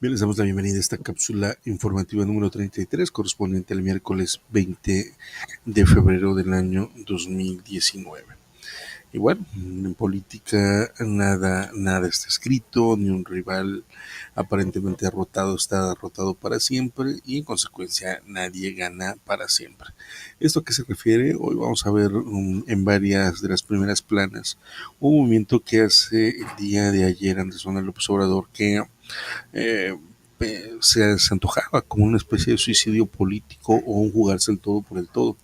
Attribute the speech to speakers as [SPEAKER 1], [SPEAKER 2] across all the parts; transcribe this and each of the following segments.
[SPEAKER 1] Bien, les damos la bienvenida a esta cápsula informativa número 33, correspondiente al miércoles 20 de febrero del año 2019. Y bueno, en política nada está escrito, ni un rival aparentemente derrotado está derrotado para siempre y en consecuencia nadie gana para siempre. ¿Esto a qué se refiere? Hoy vamos a ver en varias de las primeras planas un movimiento que hace el día de ayer Andrés Manuel López Obrador que eh, se antojaba como una especie de suicidio político o un jugarse el todo por el todo.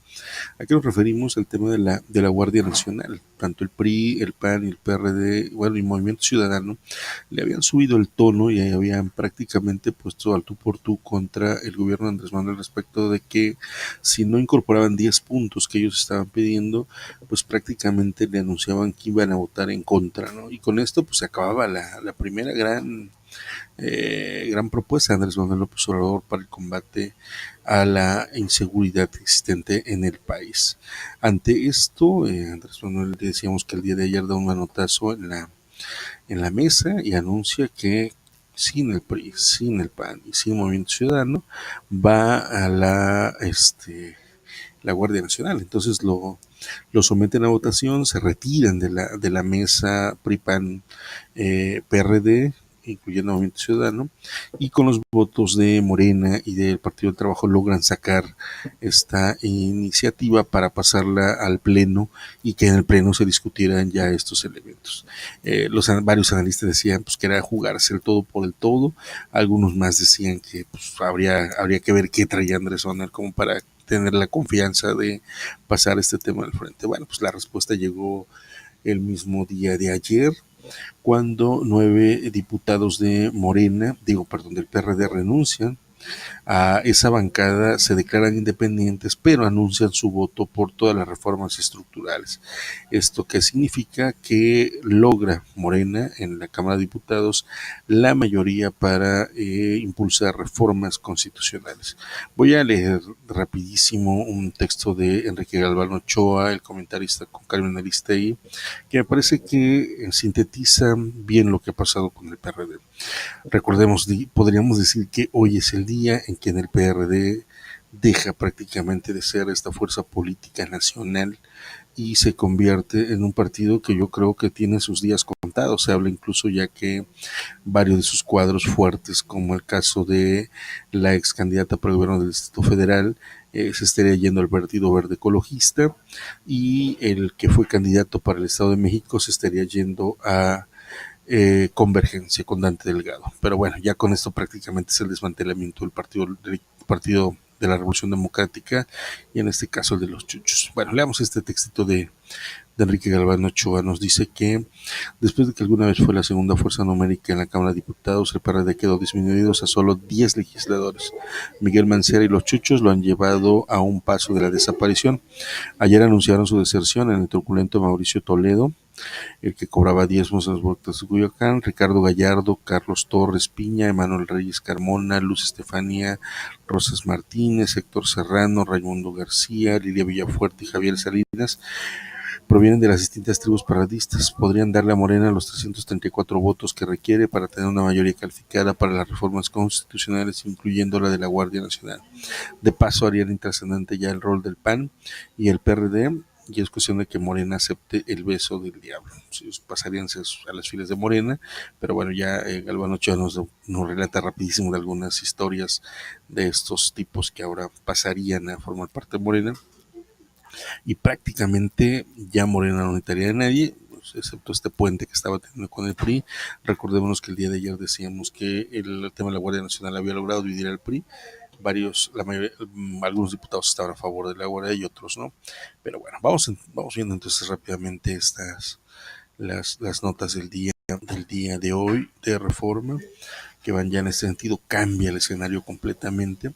[SPEAKER 1] ¿A qué nos referimos? Al tema de la Guardia Nacional. Tanto el PRI, el PAN y el PRD, bueno, y Movimiento Ciudadano, le habían subido el tono y habían prácticamente puesto al tú por tú contra el gobierno de Andrés Manuel respecto de que si no incorporaban 10 puntos que ellos estaban pidiendo, pues prácticamente le anunciaban que iban a votar en contra, ¿no? Y con esto pues se acababa la primera gran propuesta de Andrés Manuel López Obrador para el combate a la inseguridad existente en el país. Ante esto, Andrés Manuel decíamos que el día de ayer da un manotazo en la mesa y anuncia que sin el PRI, sin el PAN y sin Movimiento Ciudadano va a la Guardia Nacional. Entonces lo someten a votación, se retiran de la mesa PRI-PAN PRD, incluyendo Movimiento Ciudadano, y con los votos de Morena y del Partido del Trabajo logran sacar esta iniciativa para pasarla al Pleno y que en el Pleno se discutieran ya estos elementos. Varios analistas decían pues, que era jugarse el todo por el todo, algunos más decían que pues, habría que ver qué traía Andrés Manuel como para tener la confianza de pasar este tema al frente. Bueno, pues la respuesta llegó el mismo día de ayer, cuando 9 diputados de Morena, del PRD renuncian a esa bancada, se declaran independientes, pero anuncian su voto por todas las reformas estructurales. ¿Esto qué significa? Que logra Morena en la Cámara de Diputados la mayoría para impulsar reformas constitucionales. Voy a leer rapidísimo un texto de Enrique Galván Ochoa, el comentarista con Carmen Aristegui, que me parece que sintetiza bien lo que ha pasado con el PRD. Recordemos, podríamos decir que hoy es el día en que en el PRD deja prácticamente de ser esta fuerza política nacional y se convierte en un partido que yo creo que tiene sus días contados. Se habla incluso ya que varios de sus cuadros fuertes, como el caso de la ex candidata para el gobierno del Distrito Federal, se estaría yendo al Partido Verde Ecologista, y el que fue candidato para el Estado de México se estaría yendo a Convergencia con Dante Delgado. Pero bueno, ya con esto prácticamente es el desmantelamiento del partido de la Revolución Democrática y en este caso el de los chuchos. Bueno, leamos este textito de Enrique Galván Ochoa. Nos dice que después de que alguna vez fue la segunda fuerza numérica en la Cámara de Diputados, el PRD quedó disminuido a solo 10 legisladores. Miguel Mancera y los chuchos lo han llevado a un paso de la desaparición. Ayer anunciaron su deserción en el truculento Mauricio Toledo, el que cobraba diezmos a las vueltas de Cuyoacán, Ricardo Gallardo, Carlos Torres Piña, Emanuel Reyes Carmona, Luz Estefanía Rosas Martínez, Héctor Serrano, Raimundo García, Lilia Villafuerte y Javier Salinas provienen de las distintas tribus paradistas. Podrían darle a Morena los 334 votos que requiere para tener una mayoría calificada para las reformas constitucionales, incluyendo la de la Guardia Nacional. De paso, harían intrascendente ya el rol del PAN y el PRD, y es cuestión de que Morena acepte el beso del diablo. Ellos pasarían a las filas de Morena, pero bueno, ya Galván Ochoa nos relata rapidísimo de algunas historias de estos tipos que ahora pasarían a formar parte de Morena, y prácticamente ya Morena no necesitaría a nadie, pues, excepto este puente que estaba teniendo con el PRI. Recordémonos que el día de ayer decíamos que el tema de la Guardia Nacional había logrado dividir al PRI. Algunos diputados estaban a favor de la Guardia y otros no. Pero bueno, vamos viendo entonces rápidamente las notas del día de hoy de Reforma, que van ya en ese sentido. Cambia el escenario completamente.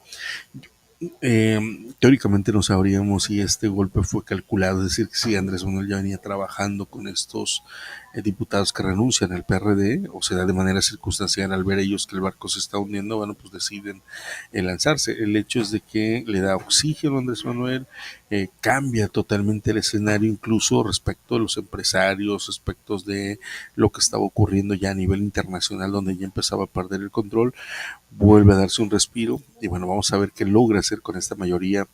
[SPEAKER 1] Teóricamente no sabríamos si este golpe fue calculado, es decir, si Andrés Manuel ya venía trabajando con estos diputados que renuncian al PRD, o se da de manera circunstancial al ver ellos que el barco se está hundiendo, bueno, pues deciden lanzarse. El hecho es de que le da oxígeno a Andrés Manuel, cambia totalmente el escenario, incluso respecto a los empresarios, respecto de lo que estaba ocurriendo ya a nivel internacional, donde ya empezaba a perder el control, vuelve a darse un respiro y bueno, vamos a ver qué logra hacer con esta mayoría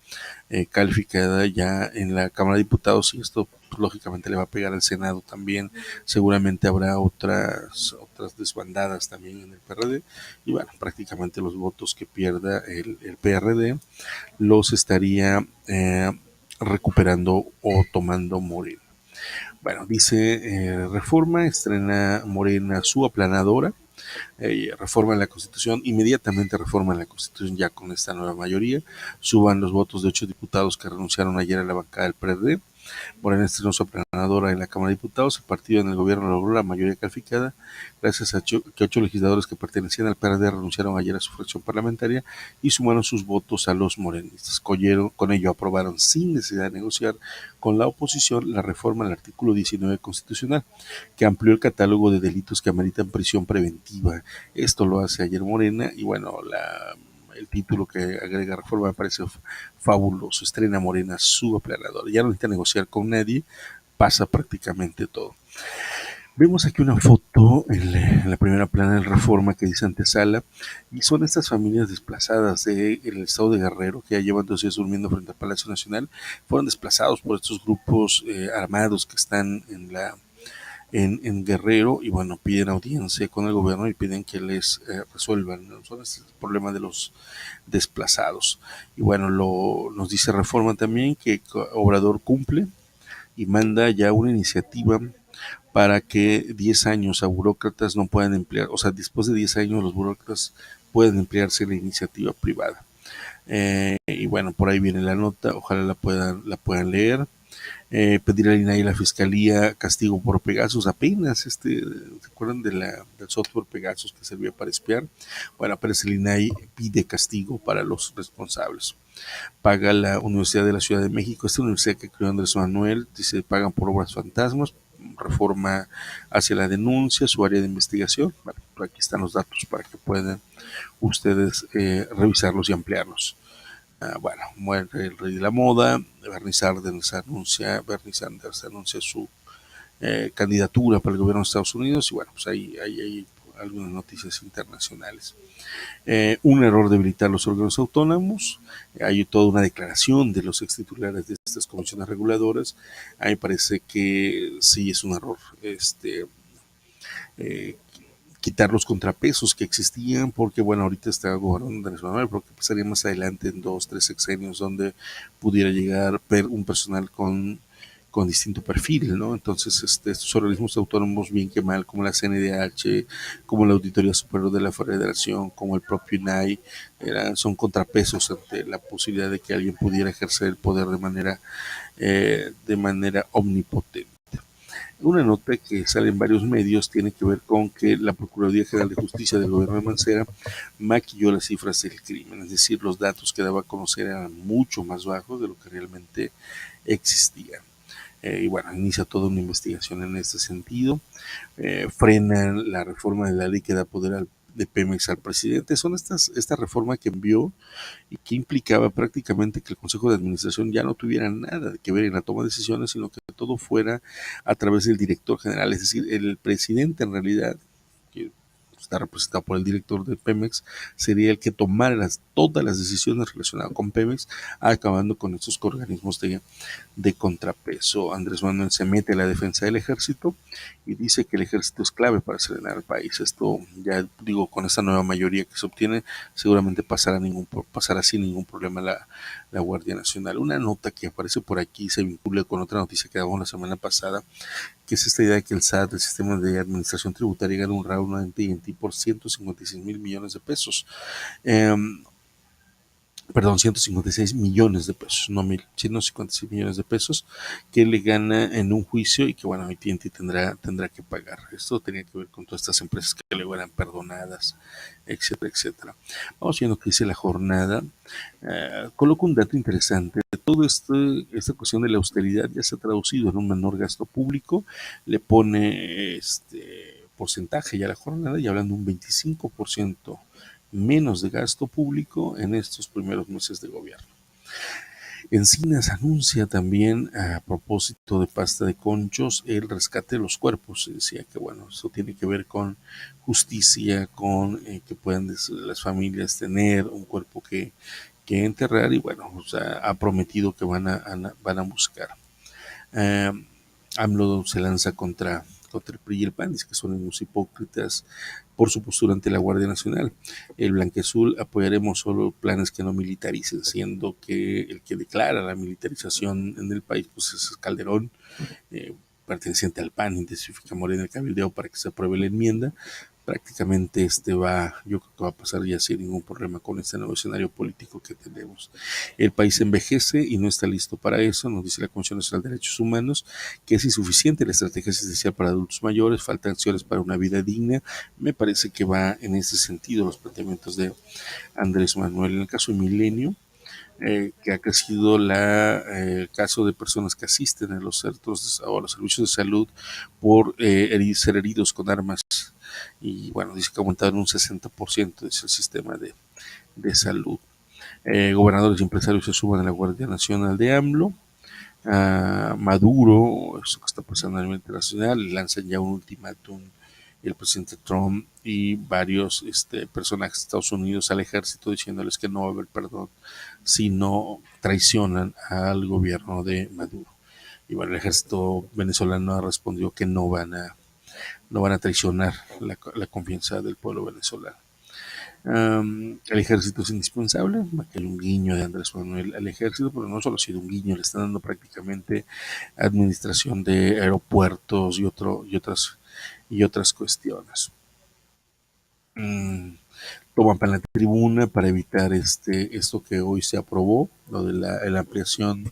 [SPEAKER 1] calificada ya en la Cámara de Diputados, y esto pues, lógicamente le va a pegar al Senado también. Seguramente habrá otras desbandadas también en el PRD, y bueno, prácticamente los votos que pierda el PRD los estaría recuperando o tomando Morena. Bueno, dice Reforma, estrena Morena su aplanadora, reforma en la Constitución, inmediatamente reforma en la Constitución ya con esta nueva mayoría, suban los votos de 8 diputados que renunciaron ayer a la bancada del PRD. Morena estrenó su aplanadora en la Cámara de Diputados. El partido en el gobierno logró la mayoría calificada gracias a que 8 legisladores que pertenecían al PRD renunciaron ayer a su fracción parlamentaria y sumaron sus votos a los morenistas. Con ello aprobaron sin necesidad de negociar con la oposición la reforma al artículo 19 constitucional, que amplió el catálogo de delitos que ameritan prisión preventiva. Esto lo hace ayer Morena y bueno, el título que agrega Reforma me parece fabuloso. Estrena Morena su aplanador. Ya no necesita negociar con nadie, pasa prácticamente todo. Vemos aquí una foto en la primera plana de Reforma que dice antesala, y son estas familias desplazadas del estado de Guerrero que ya llevan 2 días durmiendo frente al Palacio Nacional. Fueron desplazados por estos grupos armados que están en Guerrero y bueno, piden audiencia con el gobierno y piden que les resuelvan, ¿no? Son este problema de los desplazados. Y bueno, nos dice Reforma también que Obrador cumple y manda ya una iniciativa para que 10 años a burócratas no puedan emplear, o sea, después de 10 años los burócratas pueden emplearse en la iniciativa privada. Y bueno, por ahí viene la nota, ojalá la puedan leer. Pedir al INAI y la Fiscalía castigo por Pegasus apenas, ¿se acuerdan del software Pegasus que servía para espiar? Bueno, apenas el INAI pide castigo para los responsables. Paga la Universidad de la Ciudad de México, esta universidad que creó Andrés Manuel, dice pagan por obras fantasmas, Reforma hacia la denuncia, su área de investigación. Bueno, aquí están los datos para que puedan ustedes revisarlos y ampliarlos. Bueno, muere el rey de la moda, Bernie Sanders anuncia su candidatura para el gobierno de Estados Unidos y bueno, pues ahí hay algunas noticias internacionales. Un error debilitar los órganos autónomos, hay toda una declaración de los extitulares de estas comisiones reguladoras, a mí me parece que sí es un error eh, quitar los contrapesos que existían, porque bueno, ahorita está gobernando Andrés Manuel, pero que pasaría más adelante en 2, 3 sexenios donde pudiera llegar un personal con distinto perfil, ¿no? Entonces, estos organismos autónomos, bien que mal, como la CNDH, como la Auditoría Superior de la Federación, como el propio INAI, son contrapesos ante la posibilidad de que alguien pudiera ejercer el poder de manera omnipotente. Una nota que sale en varios medios tiene que ver con que la Procuraduría General de Justicia del gobierno de Mancera maquilló las cifras del crimen, es decir, los datos que daba a conocer eran mucho más bajos de lo que realmente existían. Y bueno, inicia toda una investigación en este sentido. Frenan la reforma de la ley que da poder de Pemex al presidente. Son esta reforma que envió y que implicaba prácticamente que el Consejo de Administración ya no tuviera nada que ver en la toma de decisiones, sino que todo fuera a través del director general, es decir, el presidente en realidad, que está representado por el director de Pemex, sería el que tomara todas las decisiones relacionadas con Pemex, acabando con estos organismos de contrapeso. Andrés Manuel se mete a la defensa del ejército y dice que el ejército es clave para serenar al país. Esto, ya digo, con esta nueva mayoría que se obtiene, seguramente pasará sin ningún problema la Guardia Nacional. Una nota que aparece por aquí se vincula con otra noticia que damos la semana pasada, que es esta idea de que el SAT, el Sistema de Administración Tributaria, gana un round AT&T por 156 mil millones de pesos. perdón, 156 millones de pesos, no mil, 156 millones de pesos que le gana en un juicio y que bueno, AT&T tendrá que pagar. Esto tenía que ver con todas estas empresas que luego eran perdonadas, etcétera, etcétera. Vamos viendo qué dice la jornada. Coloco un dato interesante. Todo esta cuestión de la austeridad ya se ha traducido en un menor gasto público, le pone este porcentaje ya a la jornada y hablando de un 25% menos de gasto público en estos primeros meses de gobierno. Encinas anuncia también, a propósito de pasta de conchos, el rescate de los cuerpos. Se decía que bueno, eso tiene que ver con justicia, con que puedan las familias tener un cuerpo que enterrar y bueno, o sea, ha prometido que van a buscar. Eh, AMLO se lanza contra el PRI y el PAN, dice que son unos hipócritas por su postura ante la Guardia Nacional. El Blanqueazul apoyaremos solo planes que no militaricen, siendo que el que declara la militarización en el país pues es Calderón, perteneciente al PAN, intensifica Morena el cabildeo para que se apruebe la enmienda. Prácticamente yo creo que va a pasar ya sin ningún problema con este nuevo escenario político que tenemos. El país envejece y no está listo para eso, nos dice la Comisión Nacional de Derechos Humanos, que es insuficiente la estrategia asistencial para adultos mayores, faltan acciones para una vida digna. Me parece que va en ese sentido los planteamientos de Andrés Manuel. En el caso de Milenio, que ha crecido el caso de personas que asisten a los centros o a los servicios de salud por ser heridos con armas. Y bueno, dice que ha aumentado en un 60% el sistema de salud. Gobernadores y empresarios se suman a la Guardia Nacional de AMLO. Maduro, eso que está pasando a nivel internacional, lanzan ya un ultimátum el presidente Trump y varios personajes de Estados Unidos al ejército diciéndoles que no va a haber perdón si no traicionan al gobierno de Maduro. Y bueno, el ejército venezolano ha respondido que no van a traicionar la confianza del pueblo venezolano. El ejército es indispensable, hay un guiño de Andrés Manuel al ejército, pero no solo ha sido un guiño, le están dando prácticamente administración de aeropuertos y otras cuestiones. Toman para la tribuna para evitar esto que hoy se aprobó, lo de la ampliación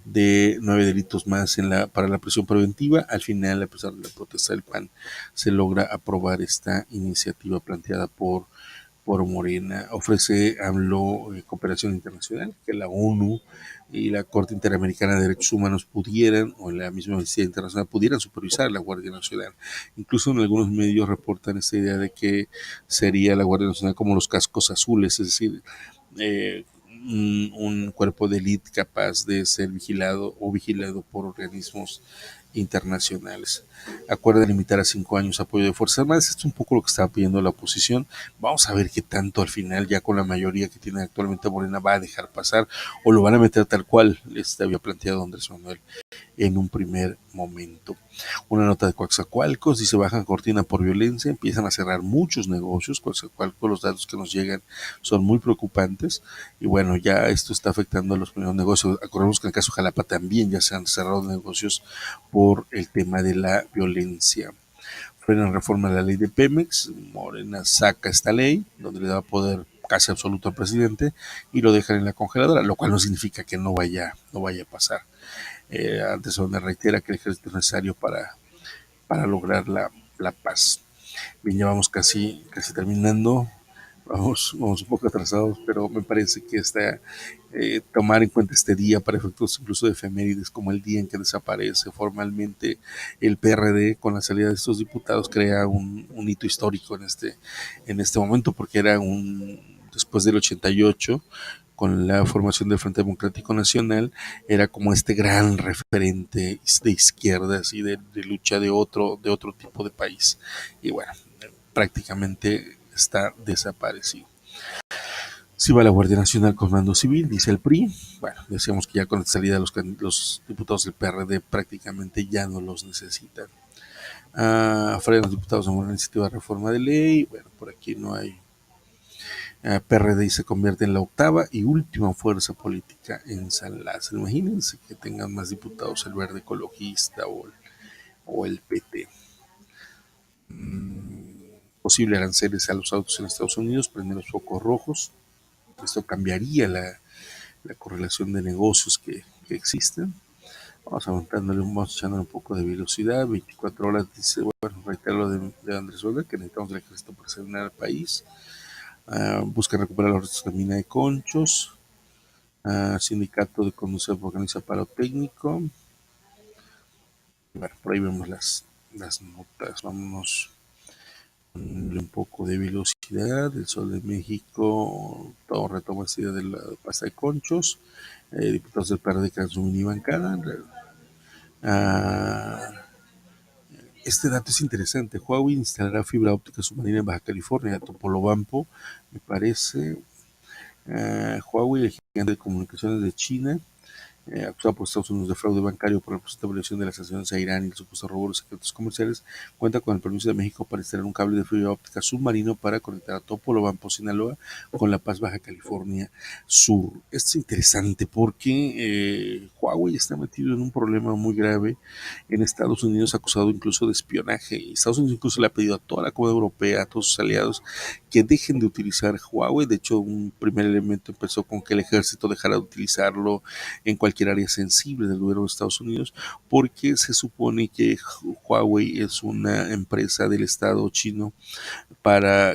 [SPEAKER 1] de 9 delitos más para la prisión preventiva. Al final, a pesar de la protesta del PAN, se logra aprobar esta iniciativa planteada por Morena. Ofrece AMLO cooperación internacional, que la ONU y la Corte Interamericana de Derechos Humanos pudieran, o la misma Amnistía Internacional, pudieran supervisar la Guardia Nacional. Incluso en algunos medios reportan esta idea de que sería la Guardia Nacional como los cascos azules, es decir, un cuerpo de élite capaz de ser vigilado por organismos internacionales. Acuerda limitar a 5 años apoyo de Fuerzas Armadas. Esto es un poco lo que estaba pidiendo la oposición. Vamos a ver qué tanto al final, ya con la mayoría que tiene actualmente Morena, va a dejar pasar o lo van a meter tal cual había planteado Andrés Manuel en un primer momento. Una nota de Coatzacoalcos dice: bajan cortina por violencia, empiezan a cerrar muchos negocios. Coatzacoalcos, los datos que nos llegan son muy preocupantes y bueno, ya esto está afectando a los primeros negocios. Acordemos que en el caso de Jalapa también ya se han cerrado negocios por el tema de la violencia. Frenan reforma de la ley de Pemex, Morena saca esta ley donde le da poder casi absoluto al presidente y lo dejan en la congeladora, lo cual no significa que no vaya a pasar. Antes donde reitera que el ejército es necesario para lograr la paz. Bien, ya vamos casi terminando. Vamos un poco atrasados, pero me parece que tomar en cuenta este día para efectos incluso de efemérides, como el día en que desaparece formalmente el PRD con la salida de estos diputados, crea un hito histórico en este momento, porque era después del 88, con la formación del Frente Democrático Nacional, era como este gran referente de izquierdas y de lucha de otro tipo de país. Y bueno, prácticamente está desaparecido. Si va la Guardia Nacional con mando civil, dice el PRI. Bueno, decíamos que ya con la salida los diputados del PRD prácticamente ya no los necesitan. Frenan los diputados en una iniciativa de reforma de ley. Bueno, por aquí no hay. PRD se convierte en la octava y última fuerza política en San Lázaro. Imagínense que tengan más diputados el Verde Ecologista o el PT. Posible aranceles a los autos en Estados Unidos, prenden los focos rojos. Esto cambiaría la correlación de negocios que existen. Vamos aumentándole, vamos echándole un poco de velocidad. 24 horas dice, bueno, reitero lo de Andrés Olga, que necesitamos el ejército para servir al país. Busca recuperar los restos de mina de Conchos. Sindicato de conducción organiza paro técnico. Bueno, por ahí vemos las notas. Vámonos un poco de velocidad. El Sol de México, todo retoma esta idea de la pasta de conchos. Diputados del PRD crean su mini bancada. Ah, este dato es interesante. Huawei instalará fibra óptica submarina en Baja California, Topolobampo, me parece. Huawei, el gigante de comunicaciones de China, acusado por Estados Unidos de fraude bancario por la presunta violación de las sanciones a Irán y el supuesto robo de los secretos comerciales, cuenta con el permiso de México para instalar un cable de fibra óptica submarino para conectar a Topolobampo, Sinaloa, con La Paz, Baja California Sur. Esto es interesante porque Huawei está metido en un problema muy grave en Estados Unidos, acusado incluso de espionaje. Y Estados Unidos incluso le ha pedido a toda la Comunidad Europea, a todos sus aliados, que dejen de utilizar Huawei. De hecho, un primer elemento empezó con que el ejército dejara de utilizarlo en cualquier área sensible del gobierno de Estados Unidos, porque se supone que Huawei es una empresa del Estado chino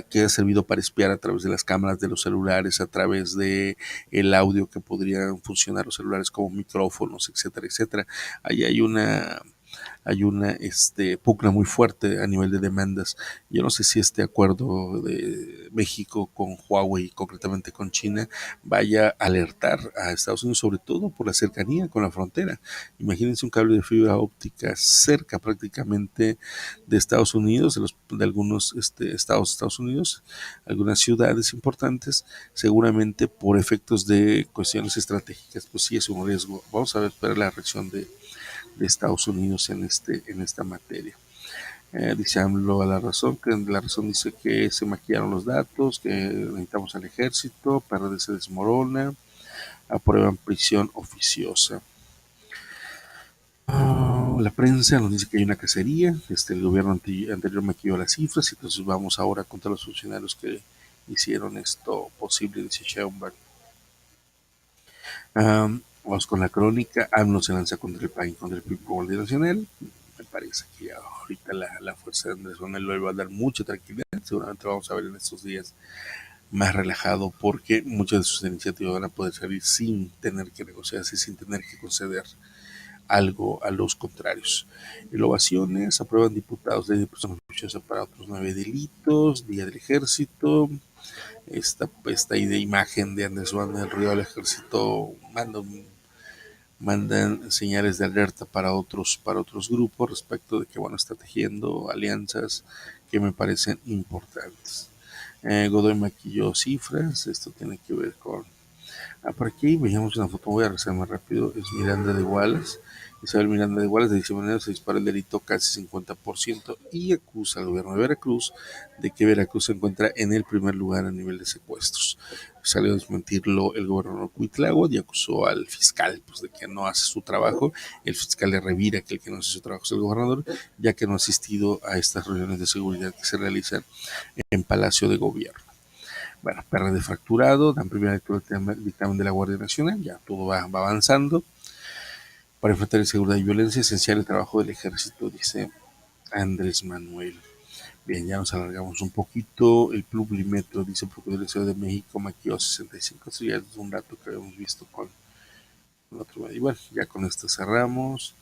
[SPEAKER 1] que ha servido para espiar a través de las cámaras de los celulares, a través de el audio que podrían funcionar los celulares como micrófonos, etcétera, etcétera. Ahí hay una pugna muy fuerte a nivel de demandas. Yo no sé si este acuerdo de México con Huawei, concretamente con China, vaya a alertar a Estados Unidos, sobre todo por la cercanía con la frontera. Imagínense un cable de fibra óptica cerca prácticamente de Estados Unidos, de algunos estados de Estados Unidos, algunas ciudades importantes, seguramente por efectos de cuestiones estratégicas, pues sí es un riesgo. Vamos a ver, esperar la reacción de Estados Unidos en esta materia. Dice AMLO a la razón, que la razón dice que se maquillaron los datos, que necesitamos al ejército, PRD se desmorona, aprueban prisión oficiosa. La prensa nos dice que hay una cacería, el gobierno anterior maquilló las cifras, y entonces vamos ahora contra los funcionarios que hicieron esto posible, dice Sheinbaum. Vamos con la crónica. AMLO se lanza contra el PAN, contra el PRI Nacional. Me parece que ahorita la fuerza de Andrés Manuel le va a dar mucha tranquilidad. Seguramente vamos a ver en estos días más relajado, porque muchas de sus iniciativas van a poder salir sin tener que negociarse, sin tener que conceder algo a los contrarios. En ovaciones, aprueban diputados de prisión oficiosa para otros 9 delitos, Día del Ejército. Esta imagen de Andrés Manuel Río al ejército mandan señales de alerta para otros grupos respecto de que bueno, está tejiendo alianzas que me parecen importantes. Godoy maquilló cifras, esto tiene que ver con... por aquí veíamos una foto, voy a rezar más rápido, es Miranda de Wallace. Isabel Miranda de Wallace, de dicha manera se dispara el delito casi 50% y acusa al gobierno de Veracruz de que Veracruz se encuentra en el primer lugar a nivel de secuestros. Salió a desmentirlo el gobernador Cuitláhuac y acusó al fiscal pues, de que no hace su trabajo. El fiscal le revira que el que no hace su trabajo es el gobernador, ya que no ha asistido a estas reuniones de seguridad que se realizan en Palacio de Gobierno. Bueno, PRD fracturado, dan primera lectura del dictamen de la Guardia Nacional, ya todo va avanzando. Para enfrentar inseguridad y violencia, esencial el trabajo del ejército, dice Andrés Manuel. Bien, ya nos alargamos un poquito. El Publimetro dice Procuraduría de Ciudad de México maquilló 65. Eso ya es un dato que habíamos visto con otro medio. Bueno, ya con esto cerramos.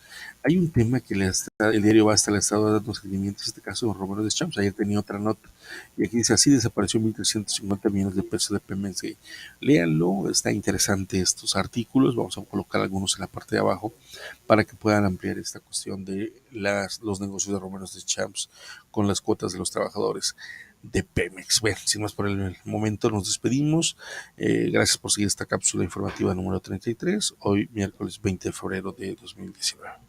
[SPEAKER 1] Hay un tema que el diario Basta le ha estado dando seguimiento, en este caso de Romero de Champs. Ayer tenía otra nota y aquí dice: así desapareció 1.350 millones de pesos de Pemex. Léanlo, está interesante estos artículos. Vamos a colocar algunos en la parte de abajo para que puedan ampliar esta cuestión de los negocios de Romero de Champs con las cuotas de los trabajadores de Pemex. Bueno, sin más por el momento nos despedimos. Gracias por seguir esta cápsula informativa número 33, hoy miércoles 20 de febrero de 2019.